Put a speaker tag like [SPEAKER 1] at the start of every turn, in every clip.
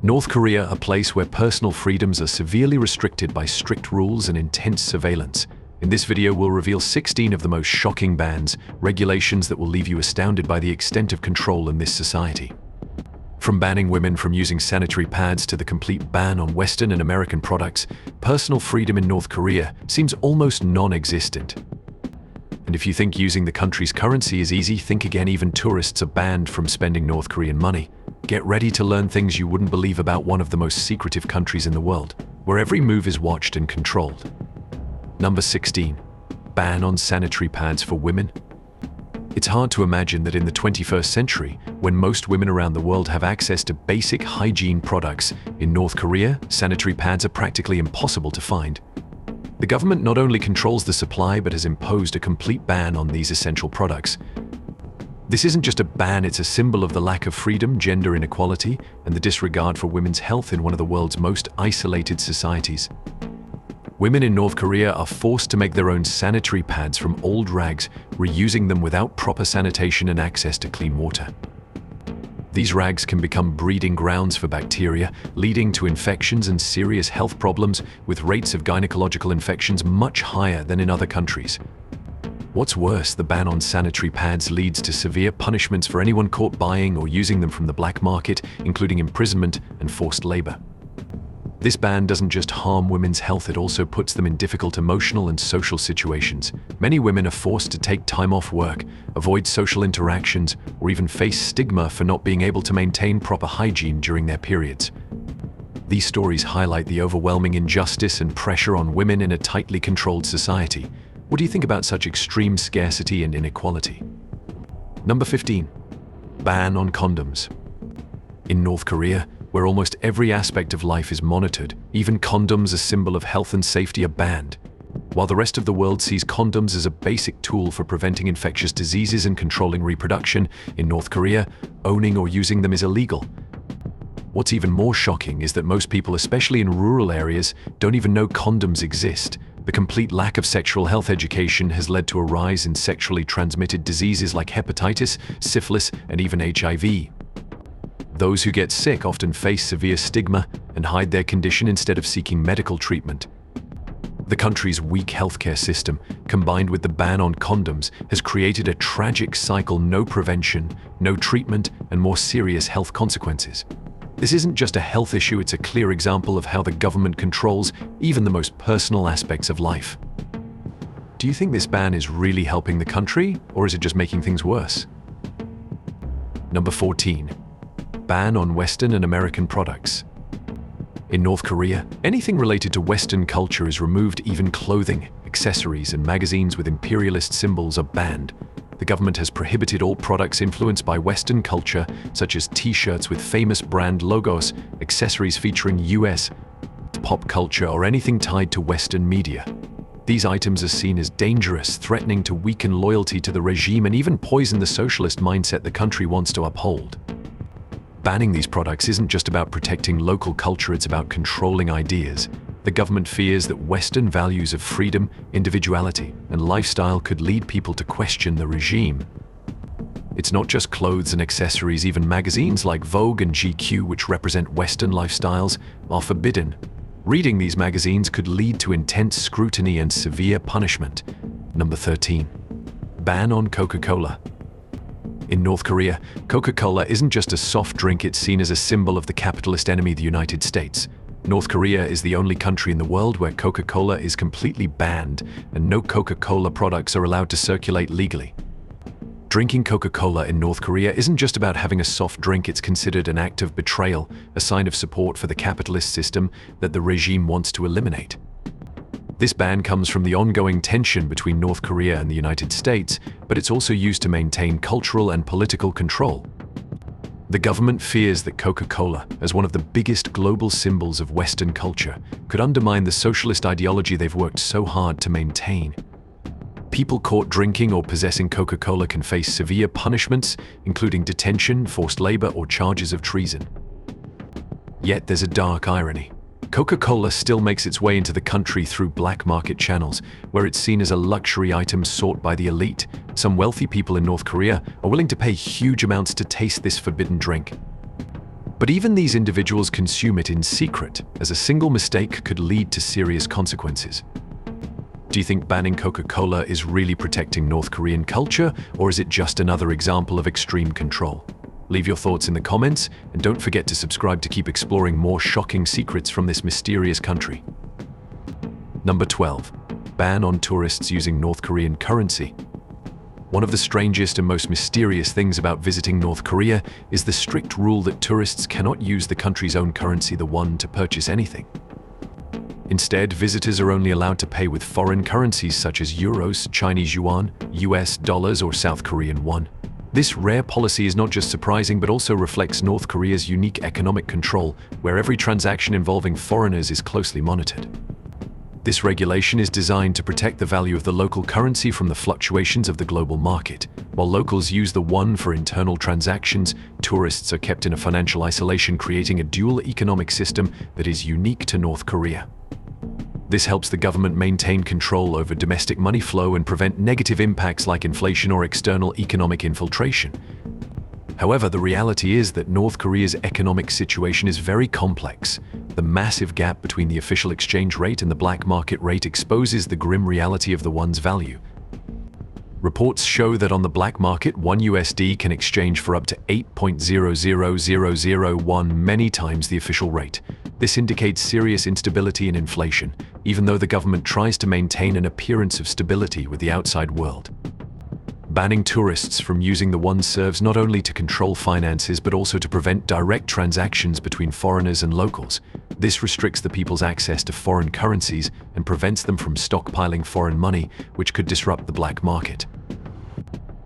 [SPEAKER 1] North Korea, a place where personal freedoms are severely restricted by strict rules and intense surveillance. In this video, we'll reveal 16 of the most shocking bans, regulations that will leave you astounded by the extent of control in this society. From banning women from using sanitary pads to the complete ban on Western and American products, personal freedom in North Korea seems almost non-existent. And if you think using the country's currency is easy, think again. Even tourists are banned from spending North Korean money. Get ready to learn things you wouldn't believe about one of the most secretive countries in the world, where every move is watched and controlled. Number 16. Ban on sanitary pads for women. It's hard to imagine that in the 21st century, when most women around the world have access to basic hygiene products, in North Korea, sanitary pads are practically impossible to find. The government not only controls the supply but has imposed a complete ban on these essential products. This isn't just a ban, it's a symbol of the lack of freedom, gender inequality, and the disregard for women's health in one of the world's most isolated societies. Women in North Korea are forced to make their own sanitary pads from old rags, reusing them without proper sanitation and access to clean water. These rags can become breeding grounds for bacteria, leading to infections and serious health problems, with rates of gynecological infections much higher than in other countries. What's worse, the ban on sanitary pads leads to severe punishments for anyone caught buying or using them from the black market, including imprisonment and forced labor. This ban doesn't just harm women's health, it also puts them in difficult emotional and social situations. Many women are forced to take time off work, avoid social interactions, or even face stigma for not being able to maintain proper hygiene during their periods. These stories highlight the overwhelming injustice and pressure on women in a tightly controlled society. What do you think about such extreme scarcity and inequality? Number 15. Ban on condoms. In North Korea, where almost every aspect of life is monitored, even condoms, a symbol of health and safety, are banned. While the rest of the world sees condoms as a basic tool for preventing infectious diseases and controlling reproduction, in North Korea, owning or using them is illegal. What's even more shocking is that most people, especially in rural areas, don't even know condoms exist. The complete lack of sexual health education has led to a rise in sexually transmitted diseases like hepatitis, syphilis, and even HIV. Those who get sick often face severe stigma and hide their condition instead of seeking medical treatment. The country's weak healthcare system, combined with the ban on condoms, has created a tragic cycle: no prevention, no treatment, and more serious health consequences. This isn't just a health issue, it's a clear example of how the government controls even the most personal aspects of life. Do you think this ban is really helping the country, or is it just making things worse? Number 14. Ban on Western and American products. In North Korea, anything related to Western culture is removed. Even clothing, accessories, and magazines with imperialist symbols are banned. The government has prohibited all products influenced by Western culture, such as t-shirts with famous brand logos, accessories featuring US pop culture, or anything tied to Western media. These items are seen as dangerous, threatening to weaken loyalty to the regime and even poison the socialist mindset the country wants to uphold. Banning these products isn't just about protecting local culture, it's about controlling ideas. The government fears that Western values of freedom, individuality, and lifestyle could lead people to question the regime. It's not just clothes and accessories, even magazines like Vogue and GQ, which represent Western lifestyles, are forbidden. Reading these magazines could lead to intense scrutiny and severe punishment. Number 13. Ban on Coca-cola. In North Korea, Coca-cola isn't just a soft drink, it's seen as a symbol of the capitalist enemy, the United States. North Korea is the only country in the world where Coca-cola is completely banned, and no Coca-Cola products are allowed to circulate legally. Drinking Coca-Cola in North Korea isn't just about having a soft drink, it's considered an act of betrayal, a sign of support for the capitalist system that the regime wants to eliminate. This ban comes from the ongoing tension between North Korea and the United States, but it's also used to maintain cultural and political control. The government fears that Coca-Cola, as one of the biggest global symbols of Western culture, could undermine the socialist ideology they've worked so hard to maintain. People caught drinking or possessing Coca-Cola can face severe punishments, including detention, forced labor, or charges of treason. Yet there's a dark irony. Coca-Cola still makes its way into the country through black market channels, where it's seen as a luxury item sought by the elite. Some wealthy people in North Korea are willing to pay huge amounts to taste this forbidden drink. But even these individuals consume it in secret, as a single mistake could lead to serious consequences. Do you think banning Coca-cola is really protecting North Korean culture, or is it just another example of extreme control? Leave your thoughts in the comments, and don't forget to subscribe to keep exploring more shocking secrets from this mysterious country. Number 12. Ban on tourists using North Korean currency. One of the strangest and most mysterious things about visiting North Korea is the strict rule that tourists cannot use the country's own currency, the won, to purchase anything. Instead, visitors are only allowed to pay with foreign currencies such as euros, Chinese yuan, US dollars, or South Korean won. This rare policy is not just surprising but also reflects North Korea's unique economic control, where every transaction involving foreigners is closely monitored. This regulation is designed to protect the value of the local currency from the fluctuations of the global market. While locals use the won for internal transactions, tourists are kept in a financial isolation, creating a dual economic system that is unique to North Korea. This helps the government maintain control over domestic money flow and prevent negative impacts like inflation or external economic infiltration. However, the reality is that North Korea's economic situation is very complex. The massive gap between the official exchange rate and the black market rate exposes the grim reality of the won's value. Reports show that on the black market, $1 can exchange for up to 8.00001, many times the official rate. This indicates serious instability and inflation, even though the government tries to maintain an appearance of stability with the outside world. Banning tourists from using the won serves not only to control finances but also to prevent direct transactions between foreigners and locals. This restricts the people's access to foreign currencies and prevents them from stockpiling foreign money, which could disrupt the black market.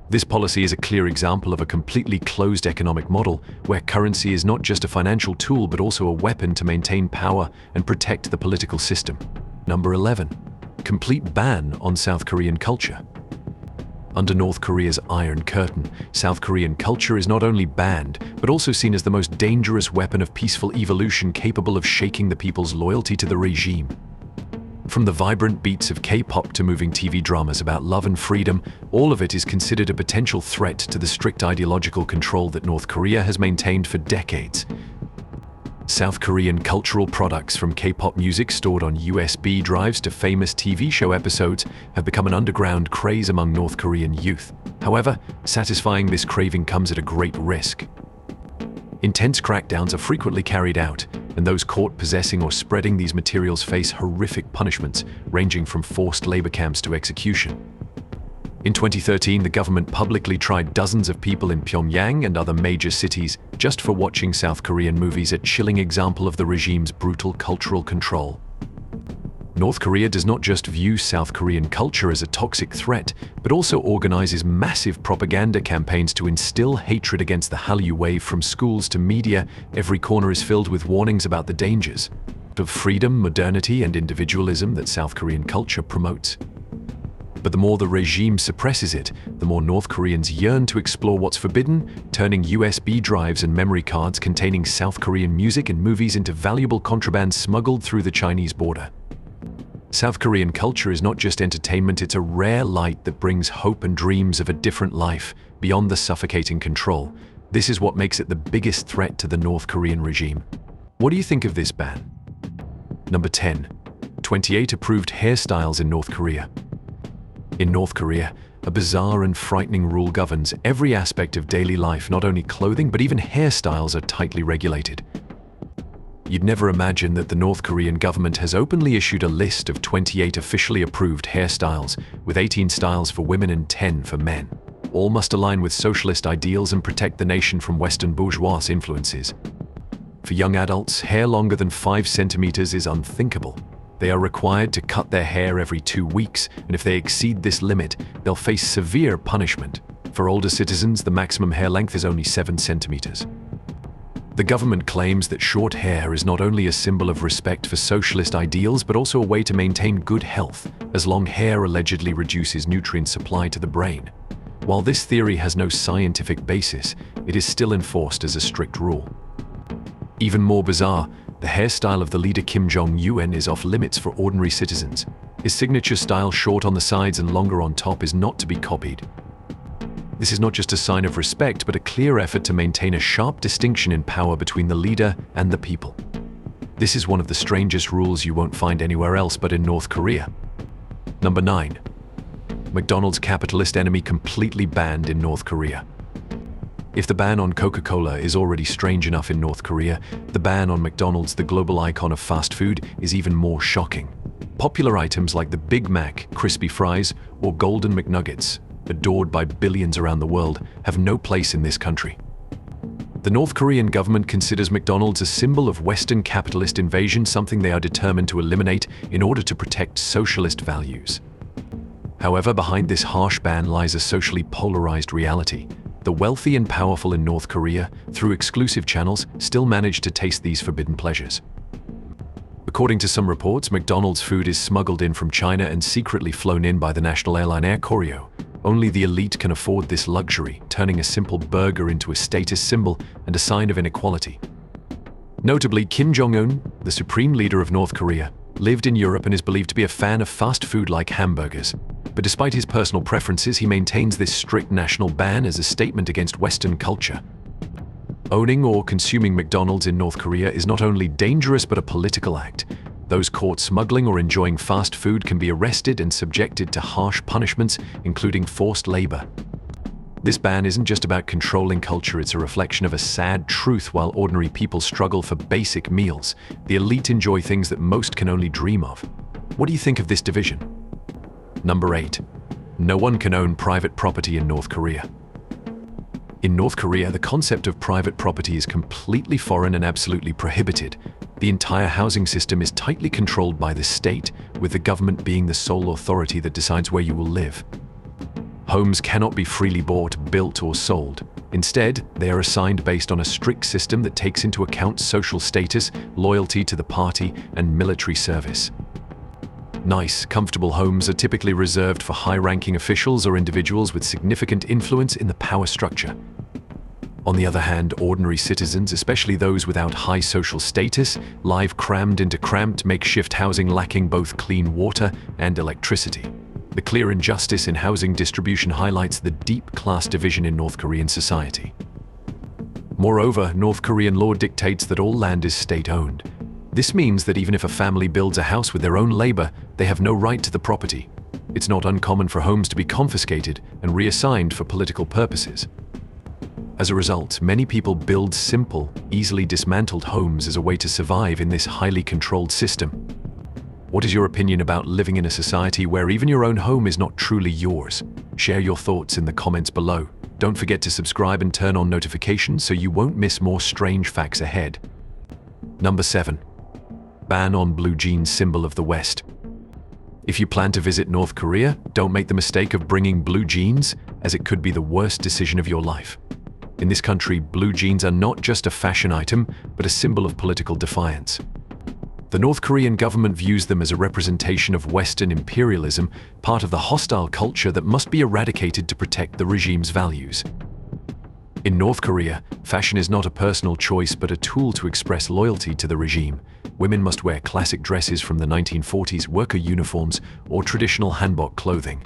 [SPEAKER 1] This policy is a clear example of a completely closed economic model, where currency is not just a financial tool but also a weapon to maintain power and protect the political system. Number 11. Complete ban on South Korean culture. Under North Korea's Iron Curtain, South Korean culture is not only banned, but also seen as the most dangerous weapon of peaceful evolution, capable of shaking the people's loyalty to the regime. From the vibrant beats of K-pop to moving TV dramas about love and freedom, all of it is considered a potential threat to the strict ideological control that North Korea has maintained for decades. South Korean cultural products, from K-pop music stored on USB drives to famous TV show episodes, have become an underground craze among North Korean youth. However, satisfying this craving comes at a great risk. Intense crackdowns are frequently carried out, and those caught possessing or spreading these materials face horrific punishments, ranging from forced labor camps to execution. In 2013, the government publicly tried dozens of people in Pyongyang and other major cities just for watching South Korean movies, a chilling example of the regime's brutal cultural control. North Korea does not just view South Korean culture as a toxic threat, but also organizes massive propaganda campaigns to instill hatred against the Hallyu wave. From schools to media, every corner is filled with warnings about the dangers of freedom, modernity, and individualism that South Korean culture promotes. But the more the regime suppresses it, the more North Koreans yearn to explore what's forbidden, turning USB drives and memory cards containing South Korean music and movies into valuable contraband smuggled through the Chinese border. South Korean culture is not just entertainment, it's a rare light that brings hope and dreams of a different life beyond the suffocating control. This is what makes it the biggest threat to the North Korean regime. What do you think of this ban? Number 10. 28 approved hairstyles in North Korea. In North Korea, a bizarre and frightening rule governs every aspect of daily life. Not only clothing, but even hairstyles are tightly regulated. You'd never imagine that the North Korean government has openly issued a list of 28 officially approved hairstyles, with 18 styles for women and 10 for men. All must align with socialist ideals and protect the nation from Western bourgeois influences. For young adults, hair longer than 5 centimeters is unthinkable. They are required to cut their hair every 2 weeks, and if they exceed this limit, they'll face severe punishment. For older citizens, the maximum hair length is only 7 centimeters. The government claims that short hair is not only a symbol of respect for socialist ideals, but also a way to maintain good health, as long hair allegedly reduces nutrient supply to the brain. While this theory has no scientific basis, it is still enforced as a strict rule. Even more bizarre, the hairstyle of the leader Kim Jong-un is off limits for ordinary citizens. His signature style, short on the sides and longer on top, is not to be copied. This is not just a sign of respect, but a clear effort to maintain a sharp distinction in power between the leader and the people. This is one of the strangest rules you won't find anywhere else but in North Korea. Number 9. McDonald's capitalist enemy completely banned in North Korea. If the ban on Coca-Cola is already strange enough in North Korea, the ban on McDonald's, the global icon of fast food, is even more shocking. Popular items like the Big Mac, crispy fries, or Golden McNuggets, adored by billions around the world, have no place in this country. The North Korean government considers McDonald's a symbol of Western capitalist invasion, something they are determined to eliminate in order to protect socialist values. However, behind this harsh ban lies a socially polarized reality. The wealthy and powerful in North Korea, through exclusive channels, still manage to taste these forbidden pleasures. According to some reports, McDonald's food is smuggled in from China and secretly flown in by the national airline Air Koryo. Only the elite can afford this luxury, turning a simple burger into a status symbol and a sign of inequality. Notably, Kim Jong-un, the supreme leader of North Korea, lived in Europe and is believed to be a fan of fast food like hamburgers. But despite his personal preferences, he maintains this strict national ban as a statement against Western culture. Owning or consuming McDonald's in North Korea is not only dangerous but a political act. Those caught smuggling or enjoying fast food can be arrested and subjected to harsh punishments, including forced labor. This ban isn't just about controlling culture, it's a reflection of a sad truth. While ordinary people struggle for basic meals, the elite enjoy things that most can only dream of. What do you think of this division? Number 8. No one can own private property in North Korea. In North Korea, the concept of private property is completely foreign and absolutely prohibited. The entire housing system is tightly controlled by the state, with the government being the sole authority that decides where you will live. Homes cannot be freely bought, built, or sold. Instead, they are assigned based on a strict system that takes into account social status, loyalty to the party, and military service. Nice, comfortable homes are typically reserved for high-ranking officials or individuals with significant influence in the power structure. On the other hand, ordinary citizens, especially those without high social status, live crammed into cramped makeshift housing lacking both clean water and electricity. The clear injustice in housing distribution highlights the deep class division in North Korean society. Moreover, North Korean law dictates that all land is state-owned. This means that even if a family builds a house with their own labor, they have no right to the property. It's not uncommon for homes to be confiscated and reassigned for political purposes. As a result, many people build simple, easily dismantled homes as a way to survive in this highly controlled system. What is your opinion about living in a society where even your own home is not truly yours? Share your thoughts in the comments below. Don't forget to subscribe and turn on notifications so you won't miss more strange facts ahead. Number 7. Ban on blue jeans, symbol of the West. If you plan to visit North Korea, don't make the mistake of bringing blue jeans, as it could be the worst decision of your life. In this country, blue jeans are not just a fashion item, but a symbol of political defiance. The North Korean government views them as a representation of Western imperialism, part of the hostile culture that must be eradicated to protect the regime's values. In North Korea, fashion is not a personal choice but a tool to express loyalty to the regime. Women must wear classic dresses from the 1940s, worker uniforms, or traditional hanbok clothing.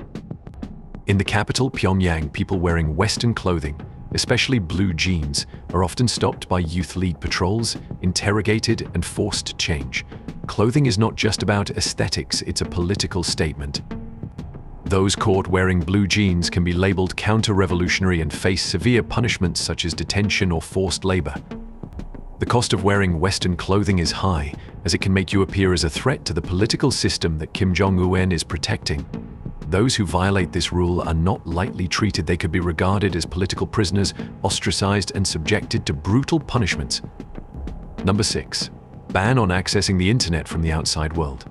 [SPEAKER 1] In the capital, Pyongyang, people wearing Western clothing, especially blue jeans, are often stopped by youth lead patrols, interrogated, and forced to change. Clothing is not just about aesthetics, it's a political statement. Those caught wearing blue jeans can be labeled counter-revolutionary and face severe punishments such as detention or forced labor. The cost of wearing Western clothing is high, as it can make you appear as a threat to the political system that Kim Jong-un is protecting. Those who violate this rule are not lightly treated. They could be regarded as political prisoners, ostracized, and subjected to brutal punishments. Number 6. Ban on accessing the internet from the outside world.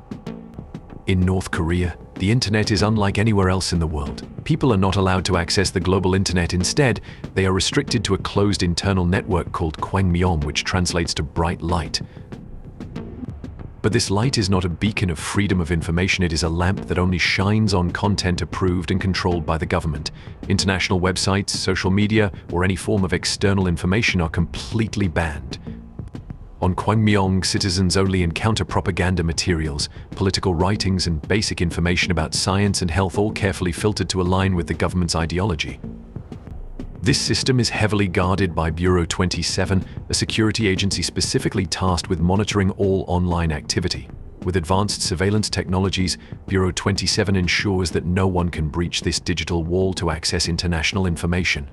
[SPEAKER 1] In North Korea, the internet is unlike anywhere else in the world. People are not allowed to access the global internet. Instead, they are restricted to a closed internal network called Kwangmyeom, which translates to bright light. But this light is not a beacon of freedom of information, it is a lamp that only shines on content approved and controlled by the government. International websites, social media, or any form of external information are completely banned. On Kwangmyeong, citizens only encounter propaganda materials, political writings, and basic information about science and health, all carefully filtered to align with the government's ideology. This system is heavily guarded by Bureau 27, a security agency specifically tasked with monitoring all online activity. With advanced surveillance technologies, Bureau 27 ensures that no one can breach this digital wall to access international information.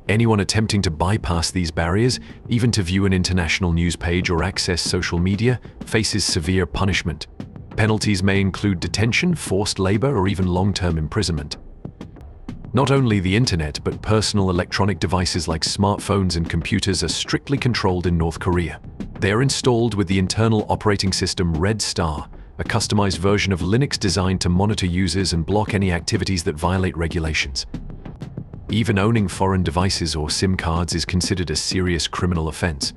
[SPEAKER 1] Anyone attempting to bypass these barriers, even to view an international news page or access social media, faces severe punishment. Penalties may include detention, forced labor, or even long-term imprisonment. Not only the internet, but personal electronic devices like smartphones and computers are strictly controlled in North Korea. They are installed with the internal operating system Red Star, a customized version of Linux designed to monitor users and block any activities that violate regulations. Even owning foreign devices or SIM cards is considered a serious criminal offense.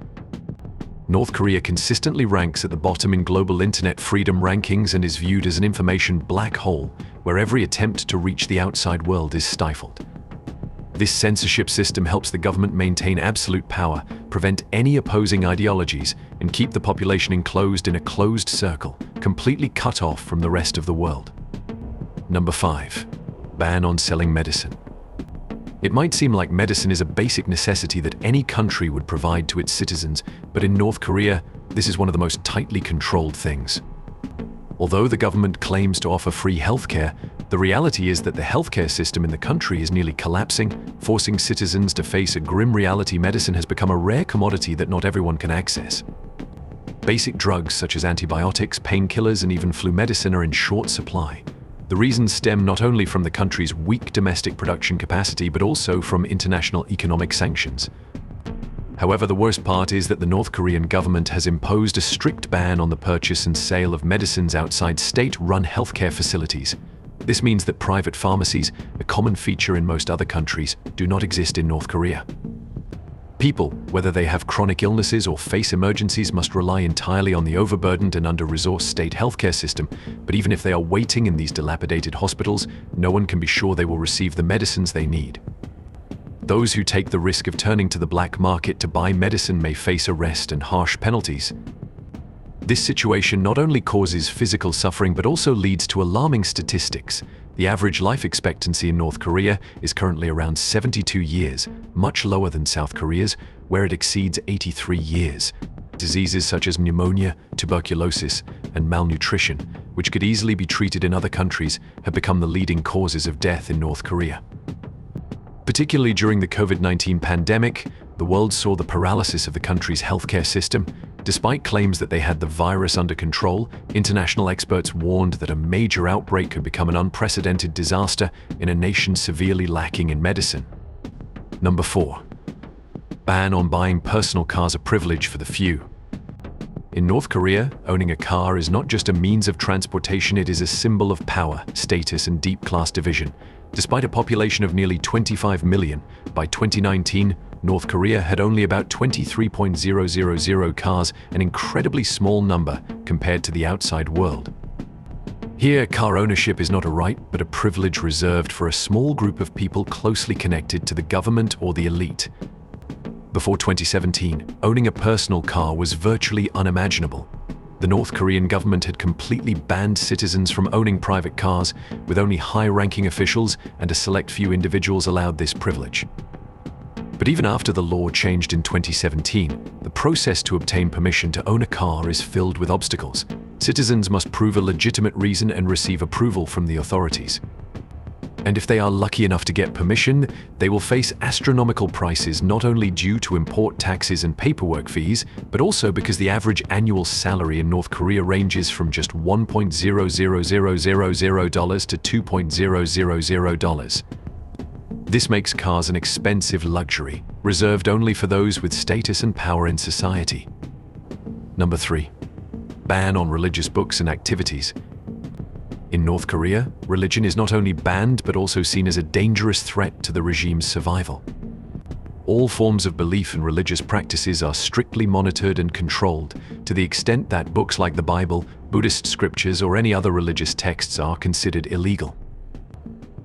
[SPEAKER 1] North Korea consistently ranks at the bottom in global internet freedom rankings and is viewed as an information black hole, where every attempt to reach the outside world is stifled. This censorship system helps the government maintain absolute power, prevent any opposing ideologies, and keep the population enclosed in a closed circle, completely cut off from the rest of the world. Number 5. Ban on selling medicine. It might seem like medicine is a basic necessity that any country would provide to its citizens, but in North Korea, this is one of the most tightly controlled things. Although the government claims to offer free healthcare, the reality is that the healthcare system in the country is nearly collapsing, forcing citizens to face a grim reality. Medicine has become a rare commodity that not everyone can access. Basic drugs such as antibiotics, painkillers, and even flu medicine are in short supply. The reasons stem not only from the country's weak domestic production capacity, but also from international economic sanctions. However, the worst part is that the North Korean government has imposed a strict ban on the purchase and sale of medicines outside state-run healthcare facilities. This means that private pharmacies, a common feature in most other countries, do not exist in North Korea. People, whether they have chronic illnesses or face emergencies, must rely entirely on the overburdened and under-resourced state healthcare system, but even if they are waiting in these dilapidated hospitals, no one can be sure they will receive the medicines they need. Those who take the risk of turning to the black market to buy medicine may face arrest and harsh penalties. This situation not only causes physical suffering but also leads to alarming statistics. The average life expectancy in North Korea is currently around 72 years, much lower than South Korea's, where it exceeds 83 years. Diseases such as pneumonia, tuberculosis, and malnutrition, which could easily be treated in other countries, have become the leading causes of death in North Korea. Particularly during the COVID-19 pandemic, the world saw the paralysis of the country's healthcare system. Despite claims that they had the virus under control, international experts warned that a major outbreak could become an unprecedented disaster in a nation severely lacking in medicine. Number 4. Ban on buying personal cars, a privilege for the few. In North Korea, owning a car is not just a means of transportation, it is a symbol of power, status, and deep class division. Despite a population of nearly 25 million, by 2019, North Korea had only about 23,000 cars, an incredibly small number compared to the outside world. Here, car ownership is not a right, but a privilege reserved for a small group of people closely connected to the government or the elite. Before 2017, owning a personal car was virtually unimaginable. The North Korean government had completely banned citizens from owning private cars, with only high-ranking officials and a select few individuals allowed this privilege. But even after the law changed in 2017, the process to obtain permission to own a car is filled with obstacles. Citizens must prove a legitimate reason and receive approval from the authorities. And if they are lucky enough to get permission, they will face astronomical prices, not only due to import taxes and paperwork fees, but also because the average annual salary in North Korea ranges from just $1,00000 to $2,000. This makes cars an expensive luxury, reserved only for those with status and power in society. Number 3. Ban on religious books and activities. In North Korea, religion is not only banned but also seen as a dangerous threat to the regime's survival. All forms of belief and religious practices are strictly monitored and controlled, to the extent that books like the Bible, Buddhist scriptures, or any other religious texts are considered illegal.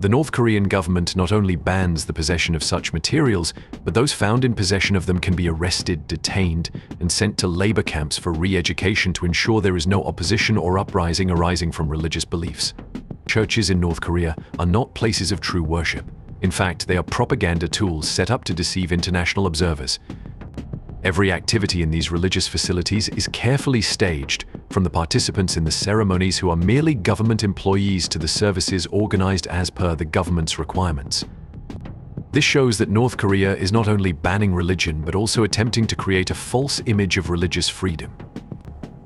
[SPEAKER 1] The North Korean government not only bans the possession of such materials, but those found in possession of them can be arrested, detained, and sent to labor camps for re-education to ensure there is no opposition or uprising arising from religious beliefs. Churches in North Korea are not places of true worship. In fact, they are propaganda tools set up to deceive international observers. Every activity in these religious facilities is carefully staged, from the participants in the ceremonies who are merely government employees to the services organized as per the government's requirements. This shows that North Korea is not only banning religion but also attempting to create a false image of religious freedom.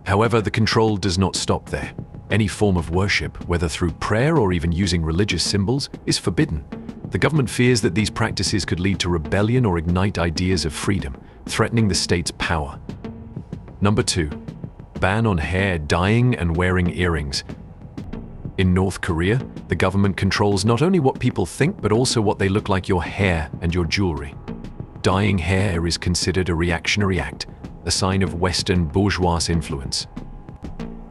[SPEAKER 1] However, the control does not stop there. Any form of worship, whether through prayer or even using religious symbols, is forbidden. The government fears that these practices could lead to rebellion or ignite ideas of freedom, threatening the state's power. Number 2. Ban on hair dyeing and wearing earrings. In North Korea, the government controls not only what people think but also what they look like: your hair and your jewelry. Dyeing hair is considered a reactionary act, a sign of Western bourgeois influence.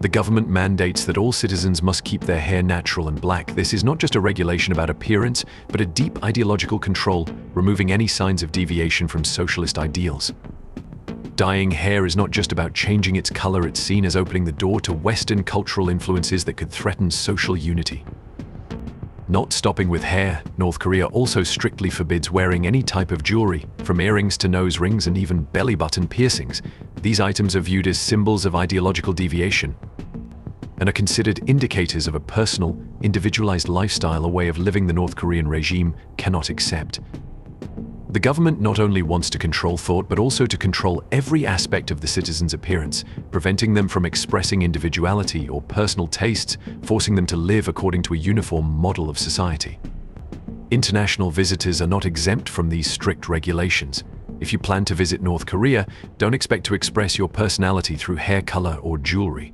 [SPEAKER 1] The government mandates that all citizens must keep their hair natural and black. This is not just a regulation about appearance, but a deep ideological control, removing any signs of deviation from socialist ideals. Dyeing hair is not just about changing its color, it's seen as opening the door to Western cultural influences that could threaten social unity. Not stopping with hair, North Korea also strictly forbids wearing any type of jewelry, from earrings to nose rings and even belly button piercings. These items are viewed as symbols of ideological deviation and are considered indicators of a personal, individualized lifestyle, a way of living the North Korean regime cannot accept. The government not only wants to control thought but also to control every aspect of the citizens' appearance, preventing them from expressing individuality or personal tastes, forcing them to live according to a uniform model of society. International visitors are not exempt from these strict regulations. If you plan to visit North Korea, don't expect to express your personality through hair color or jewelry.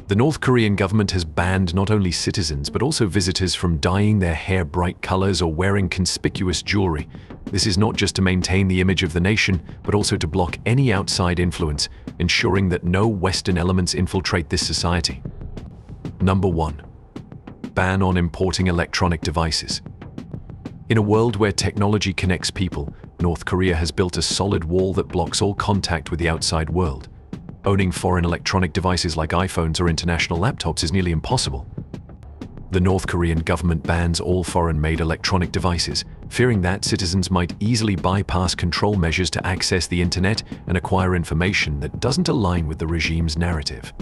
[SPEAKER 1] The North Korean government has banned not only citizens but also visitors from dyeing their hair bright colors or wearing conspicuous jewelry. This is not just to maintain the image of the nation, but also to block any outside influence, ensuring that no Western elements infiltrate this society. Number 1. Ban on importing electronic devices. In a world where technology connects people, North Korea has built a solid wall that blocks all contact with the outside world. Owning foreign electronic devices like iPhones or international laptops is nearly impossible. The North Korean government bans all foreign-made electronic devices, fearing that citizens might easily bypass control measures to access the internet and acquire information that doesn't align with the regime's narrative.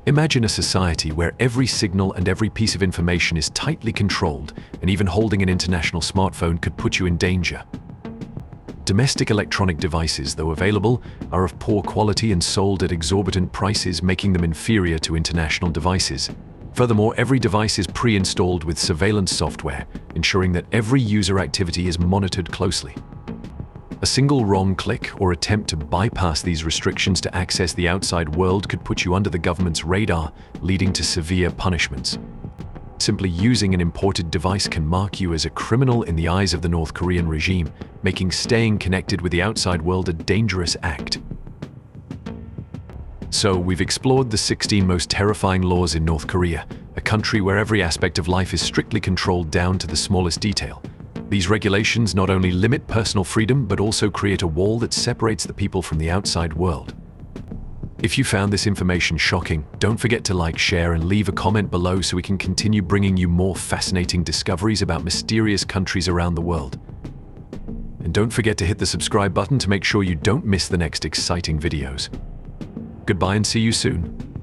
[SPEAKER 1] Imagine a society where every signal and every piece of information is tightly controlled, and even holding an international smartphone could put you in danger. Domestic electronic devices, though available, are of poor quality and sold at exorbitant prices, making them inferior to international devices. Furthermore, every device is pre-installed with surveillance software, ensuring that every user activity is monitored closely. A single wrong click or attempt to bypass these restrictions to access the outside world could put you under the government's radar, leading to severe punishments. Simply using an imported device can mark you as a criminal in the eyes of the North Korean regime, making staying connected with the outside world a dangerous act. So, we've explored the 16 most terrifying laws in North Korea, a country where every aspect of life is strictly controlled down to the smallest detail. These regulations not only limit personal freedom, but also create a wall that separates the people from the outside world. If you found this information shocking, don't forget to like, share, and leave a comment below so we can continue bringing you more fascinating discoveries about mysterious countries around the world. And don't forget to hit the subscribe button to make sure you don't miss the next exciting videos. Goodbye and see you soon.